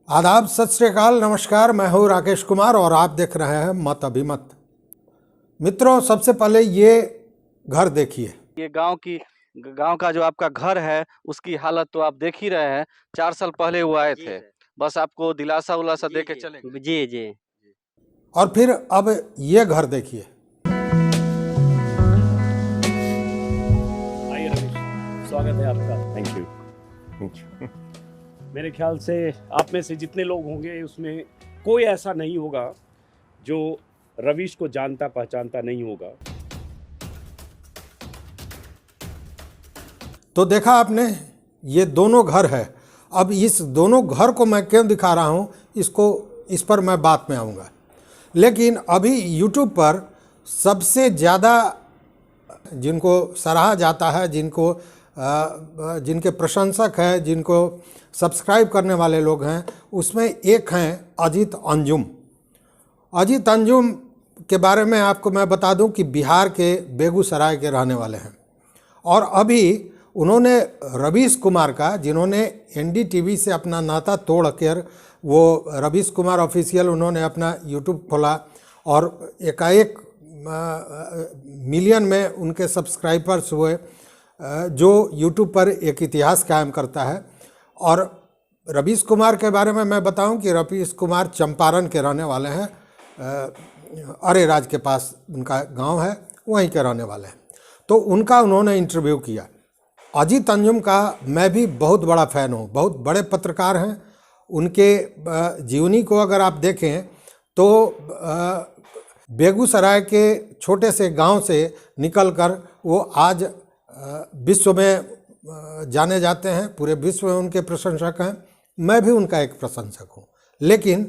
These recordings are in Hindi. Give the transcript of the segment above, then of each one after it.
आदाब, सत श्री अकाल, नमस्कार। मैं हूँ राकेश कुमार और आप देख रहे हैं मत अभिमत। मित्रों, सबसे पहले ये घर देखिए। ये गांव का जो आपका घर है उसकी हालत तो आप देख ही रहे हैं। 4 साल पहले वो आए थे, बस आपको दिलासा उलासा दे के चले गए। जी जी। और फिर अब ये घर देखिए। आइए रमेश, स्वागत है आपका। Thank you. मेरे ख्याल से आप में से जितने लोग होंगे उसमें कोई ऐसा नहीं होगा जो रवीश को जानता पहचानता नहीं होगा। तो देखा आपने, ये दोनों घर है। अब इस दोनों घर को मैं क्यों दिखा रहा हूँ, इस पर मैं बात में आऊँगा। लेकिन अभी YouTube पर सबसे ज़्यादा जिनको सराहा जाता है, जिनके प्रशंसक हैं, जिनको सब्सक्राइब करने वाले लोग हैं, उसमें एक हैं अजीत अंजुम। अजीत अंजुम के बारे में आपको मैं बता दूं कि बिहार के बेगूसराय के रहने वाले हैं। और अभी उन्होंने रवीश कुमार का, जिन्होंने NDTV से अपना नाता तोड़ कर वो रवीश कुमार ऑफिशियल उन्होंने अपना YouTube खोला और एकाएक मिलियन में उनके सब्सक्राइबर्स हुए, जो YouTube पर एक इतिहास कायम करता है। और रवीश कुमार के बारे में मैं बताऊं कि रवीश कुमार चंपारण के रहने वाले हैं। अरेराज के पास उनका गांव है, वहीं के रहने वाले हैं। तो उनका उन्होंने इंटरव्यू किया। अजीत अंजुम का मैं भी बहुत बड़ा फ़ैन हूँ, बहुत बड़े पत्रकार हैं। उनके जीवनी को अगर आप देखें तो बेगूसराय के छोटे से गांव से निकलकर वो आज विश्व में जाने जाते हैं, पूरे विश्व में उनके प्रशंसक हैं। मैं भी उनका एक प्रशंसक हूँ। लेकिन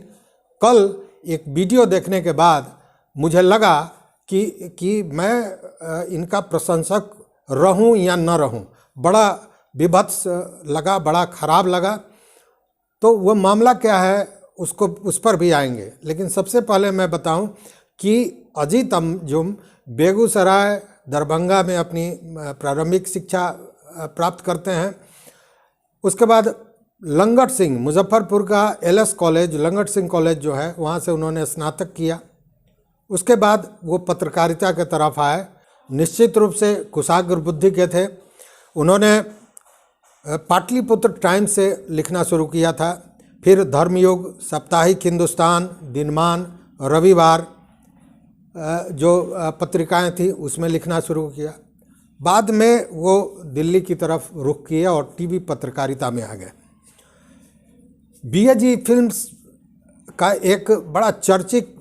कल एक वीडियो देखने के बाद मुझे लगा कि मैं इनका प्रशंसक रहूं या न रहूं। बड़ा विभत्स लगा, बड़ा ख़राब लगा। तो वो मामला क्या है उस पर भी आएंगे। लेकिन सबसे पहले मैं बताऊं कि अजीत अंजुम बेगूसराय दरभंगा में अपनी प्रारंभिक शिक्षा प्राप्त करते हैं। उसके बाद लंगट सिंह, मुजफ्फरपुर का LS college, Langat Singh college जो है, वहाँ से उन्होंने स्नातक किया। उसके बाद वो पत्रकारिता के तरफ आए। निश्चित रूप से कुशाग्र बुद्धि के थे। उन्होंने पाटलिपुत्र टाइम्स से लिखना शुरू किया था, फिर धर्मयुग, साप्ताहिक हिंदुस्तान, दिनमान, रविवार जो पत्रिकाएं थी उसमें लिखना शुरू किया। बाद में वो दिल्ली की तरफ रुख किए और टीवी पत्रकारिता में आ गए। BAG फिल्म्स का एक बड़ा चर्चित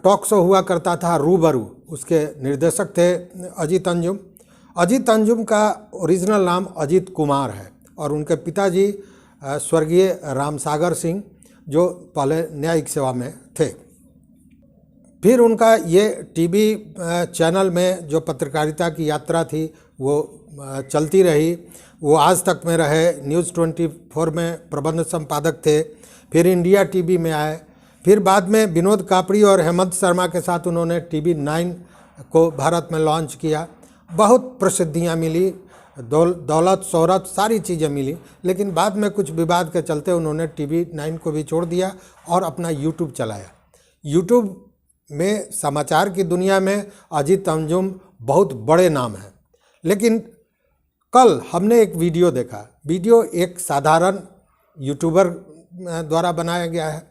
टॉक शो हुआ करता था, रूबरू। उसके निर्देशक थे अजीत अंजुम। अजीत अंजुम का ओरिजिनल नाम अजीत कुमार है और उनके पिताजी स्वर्गीय रामसागर सिंह, जो पहले न्यायिक सेवा में थे। फिर उनका ये टीवी चैनल में जो पत्रकारिता की यात्रा थी वो चलती रही। वो आज तक में रहे, न्यूज़ 24 में प्रबंध संपादक थे। फिर इंडिया TV में आए। फिर बाद में विनोद कापड़ी और हेमंत शर्मा के साथ उन्होंने TV9 को भारत में लॉन्च किया। बहुत प्रसिद्धियाँ मिली, दौलत शोहरत सारी चीज़ें मिली। लेकिन बाद में कुछ विवाद के चलते उन्होंने TV9 को भी छोड़ दिया और अपना YouTube चलाया। YouTube में समाचार की दुनिया में अजीत अंजुम बहुत बड़े नाम हैं। लेकिन कल हमने एक वीडियो देखा। वीडियो एक साधारण यूट्यूबर द्वारा बनाया गया है।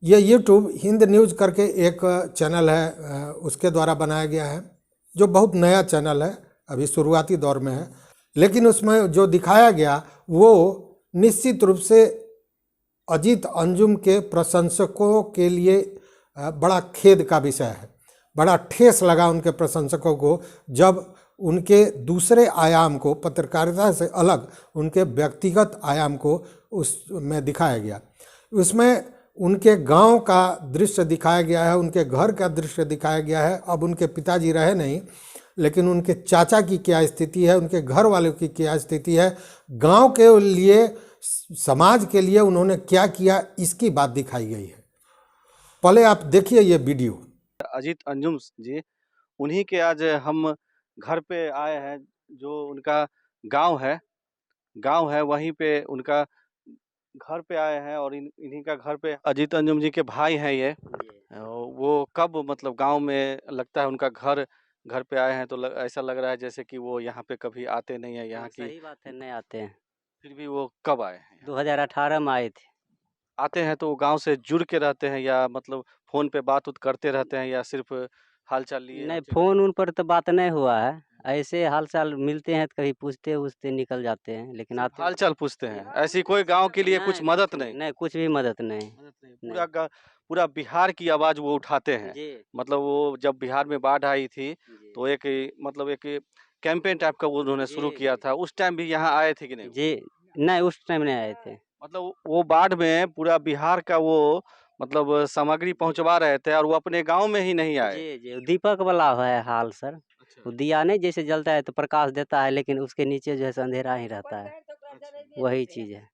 ये यूट्यूब हिंद न्यूज़ करके एक चैनल है, उसके द्वारा बनाया गया है, जो बहुत नया चैनल है, अभी शुरुआती दौर में है। लेकिन उसमें जो दिखाया गया वो निश्चित रूप से अजीत अंजुम के प्रशंसकों के लिए बड़ा खेद का विषय है। बड़ा ठेस लगा उनके प्रशंसकों को जब उनके दूसरे आयाम को, पत्रकारिता से अलग उनके व्यक्तिगत आयाम को उसमें दिखाया गया। उसमें उनके गांव का दृश्य दिखाया गया है, उनके घर का दृश्य दिखाया गया है। अब उनके पिताजी रहे नहीं, लेकिन उनके चाचा की क्या स्थिति है, उनके घर वालों की क्या स्थिति है, गांव के लिए, समाज के लिए उन्होंने क्या किया, इसकी बात दिखाई गई है। पहले आप देखिए ये वीडियो। अजीत अंजुम जी, उन्हीं के आज हम घर पे आए हैं। जो उनका गांव है, वहीं पे उनका घर पे आए हैं और इन्हीं का घर पे अजीत अंजुम जी के भाई हैं ये। वो कब मतलब गांव में लगता है उनका घर पे आए हैं तो ऐसा लग रहा है जैसे कि वो यहाँ पे कभी आते नहीं है यहाँ की। सही बात है, नहीं आते हैं। फिर भी वो कब आए हैं? 2018 में आए थे। आते हैं तो गांव से जुड़ के रहते हैं या मतलब फोन पे बात उत करते रहते हैं या सिर्फ हाल चाल लिए नहीं, चले फोन उन पर तो बात नहीं हुआ है। ऐसे हाल चाल मिलते हैं तो कभी पूछते उछते निकल जाते हैं, लेकिन सिर्फ आते हाल चाल पूछते हैं, ऐसी कोई गांव के लिए कुछ मदद नहीं? नहीं, कुछ भी मदद नहीं। मदद नहीं, पूरा बिहार की आवाज वो उठाते हैं। जी मतलब वो जब बिहार में बाढ़ आई थी जी तो एक मतलब एक कैंपेन टाइप का वो उन्होंने शुरू जी किया था, उस टाइम भी यहाँ आए थे कि नहीं? जी, नहीं उस टाइम नहीं आए थे। मतलब वो बाढ़ में पूरा बिहार का वो मतलब सामग्री पहुंचवा रहे थे और वो अपने गांव में ही नहीं आए। जी जी, दीपक वाला है हाल सर। अच्छा, वो दिया नहीं जैसे जलता है तो प्रकाश देता है, लेकिन उसके नीचे जो है सो अंधेरा ही रहता है। वही चीज है।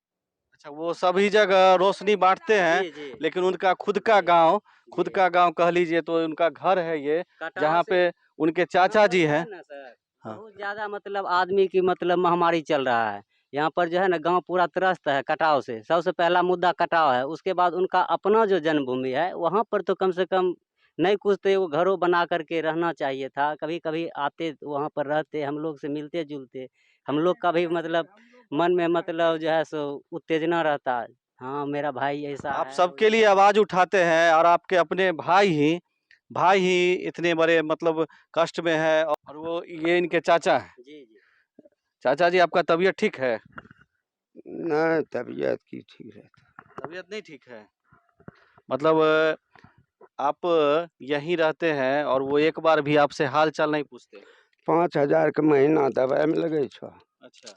अच्छा वो सभी जगह रोशनी बांटते हैं जी जी लेकिन उनका खुद का गांव कह लीजिए तो उनका घर है ये, जहाँ पे उनके चाचा जी हैं। ना सर, हाँ। बहुत ज्यादा मतलब आदमी की मतलब महामारी चल रहा है यहाँ पर जो है ना। गांव पूरा त्रस्त है कटाव से। सबसे पहला मुद्दा कटाव है, उसके बाद उनका अपना जो जन्मभूमि है वहाँ पर तो कम से कम नहीं कुछ तो वो घरों बना करके रहना चाहिए था। कभी कभी आते वहाँ पर रहते, हम लोग से मिलते जुलते। हम लोग का भी मतलब मन में मतलब जो है सो उत्तेजना रहता है। हाँ मेरा भाई ऐसा आप है, सबके लिए आवाज उठाते हैं और आपके अपने भाई ही इतने बड़े मतलब कष्ट में है और वो ये इनके चाचा हैं। जी जी चाचा जी आपका तबीयत ठीक है? ना तबीयत की ठीक रहता। तबीयत नहीं ठीक है मतलब आप यहीं रहते हैं और वो एक बार भी आपसे हाल चाल नहीं पूछते? 5,000 के महीना दवाई में लगे छो। अच्छा,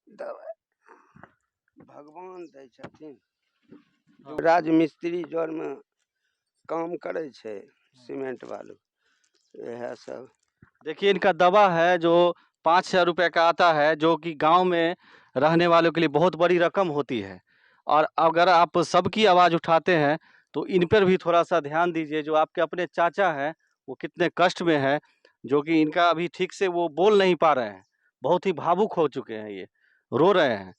दवाई भगवान दै छथिन। हाँ। राजमिस्त्री जोर में काम करे छे, सीमेंट वालू यह सब। देखिए इनका दवा है जो 5,000 रुपए का आता है, जो कि गांव में रहने वालों के लिए बहुत बड़ी रकम होती है। और अगर आप सबकी आवाज़ उठाते हैं तो इन पर भी थोड़ा सा ध्यान दीजिए। जो आपके अपने चाचा हैं वो कितने कष्ट में है, जो कि इनका अभी ठीक से वो बोल नहीं पा रहे हैं, बहुत ही भावुक हो चुके हैं, ये रो रहे हैं।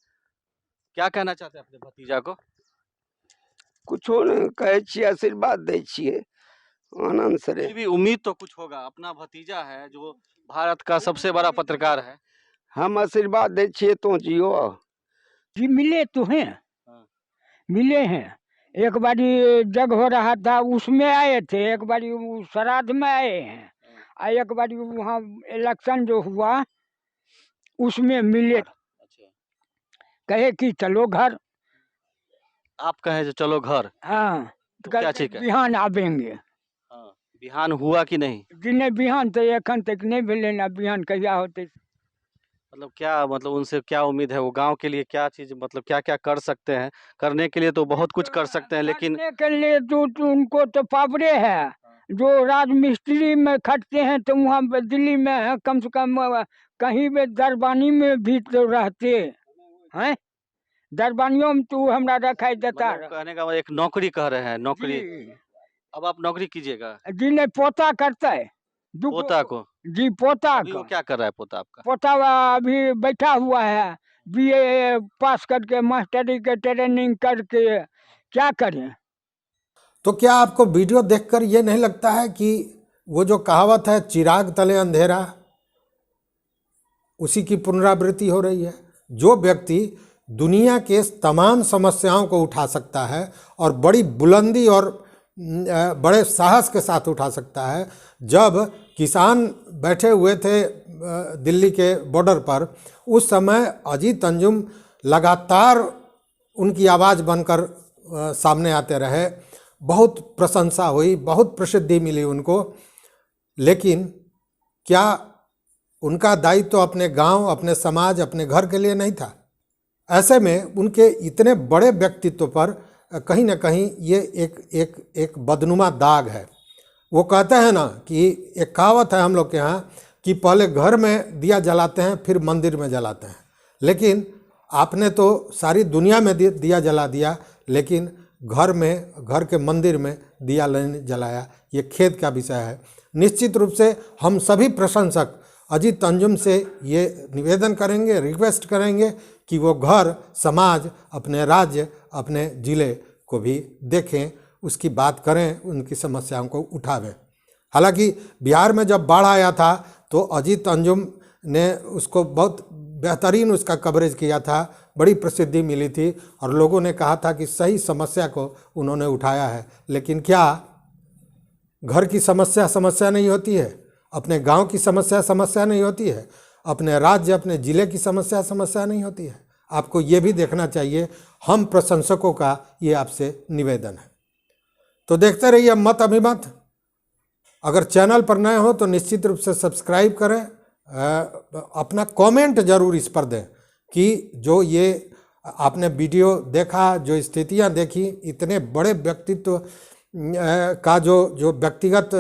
क्या कहना चाहते हैं अपने भतीजा को? कुछो नहीं कहे छिए, आशीर्वाद दै छिए आनंद से रहे। फिर भी उम्मीद तो कुछ होगा, अपना भतीजा है जो भारत का सबसे बड़ा पत्रकार है। हम आशीर्वाद दे छिए तो जियो। जी मिले तो हैं, हाँ। मिले हैं। एक बारी जग हो रहा था उसमें आए थे, एक बारी वो श्राद्ध में आए हैं, और एक बारी वहाँ इलेक्शन जो हुआ उसमें मिले। अच्छा, कहे कि चलो घर। आप कहे जो चलो घर, हाँ तो तो क्या कहते ठीक है? बिहान आवेंगे। हाँ, बिहान हुआ कि नहीं? जी नहीं, बिहान तो एखन तक नहीं भेले ना, बिहान कहिया होते। मतलब क्या मतलब उनसे क्या उम्मीद है? वो गांव के लिए क्या चीज मतलब क्या क्या कर सकते हैं? करने के लिए तो बहुत कुछ कर सकते हैं लेकिन करने के लिए तो उनको तो पावरे है। जो राजमिस्त्री में खटते हैं तो वहाँ पे दिल्ली में है, कम से कम कहीं भी दरबानी में भी तो रहते हैं। दरबानियों में तो हमरा रखाई देता मतलब कहने का मतलब एक नौकरी कह रहे हैं, नौकरी। जी अब आप नौकरी कीजिएगा जी नहीं, पोता करता है। पोता को? जी पोता अभी वो का। क्या कर रहा है पोता आपका? पोता अभी बैठा हुआ है, बीए पास करके मास्टरी के ट्रेनिंग करके। क्या करें? तो क्या आपको वीडियो देखकर ये नहीं लगता है कि वो जो कहावत है चिराग तले अंधेरा, उसी की पुनरावृत्ति हो रही है? जो व्यक्ति दुनिया के तमाम समस्याओं को उठा सकता है और बड़ी बुलंदी और बड़े साहस के साथ उठा सकता है, जब किसान बैठे हुए थे दिल्ली के बॉर्डर पर, उस समय अजीत अंजुम लगातार उनकी आवाज़ बनकर सामने आते रहे। बहुत प्रशंसा हुई, बहुत प्रसिद्धि मिली उनको, लेकिन क्या उनका दायित्व तो अपने गांव, अपने समाज, अपने घर के लिए नहीं था? ऐसे में उनके इतने बड़े व्यक्तित्व पर कहीं ना कहीं ये एक बदनुमा दाग है। वो कहते हैं ना कि एक कहावत है हम लोग के यहाँ कि पहले घर में दिया जलाते हैं फिर मंदिर में जलाते हैं, लेकिन आपने तो सारी दुनिया में दिया जला दिया, लेकिन घर के मंदिर में दिया नहीं जलाया। ये खेद का विषय है। निश्चित रूप से हम सभी प्रशंसक अजीत अंजुम से ये निवेदन करेंगे, रिक्वेस्ट करेंगे कि वो घर, समाज, अपने राज्य, अपने ज़िले को भी देखें, उसकी बात करें, उनकी समस्याओं को उठावें। हालांकि बिहार में जब बाढ़ आया था तो अजीत अंजुम ने उसको बहुत बेहतरीन उसका कवरेज किया था, बड़ी प्रसिद्धि मिली थी और लोगों ने कहा था कि सही समस्या को उन्होंने उठाया है। लेकिन क्या घर की समस्या समस्या नहीं होती है? अपने गांव की समस्या समस्या नहीं होती है? अपने राज्य, अपने ज़िले की समस्या समस्या नहीं होती है? आपको ये भी देखना चाहिए। हम प्रशंसकों का ये आपसे निवेदन है। तो देखते रहिए मत अभिमत। अगर चैनल पर नए हो तो निश्चित रूप से सब्सक्राइब करें। अपना कमेंट जरूर इस पर दें कि जो ये आपने वीडियो देखा, जो स्थितियां देखी, इतने बड़े व्यक्तित्व का जो व्यक्तिगत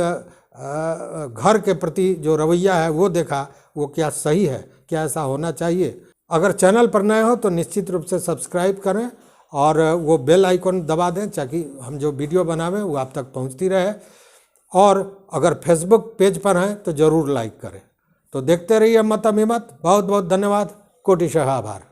घर के प्रति जो रवैया है वो देखा, वो क्या सही है, क्या ऐसा होना चाहिए? अगर चैनल पर नए हो तो निश्चित रूप से सब्सक्राइब करें और वो बेल आइकन दबा दें ताकि हम जो वीडियो बनावें वो आप तक पहुंचती रहे। और अगर फेसबुक पेज पर हैं तो ज़रूर लाइक करें। तो देखते रहिए मत अभिमत। बहुत बहुत धन्यवाद। कोटिशः आभार।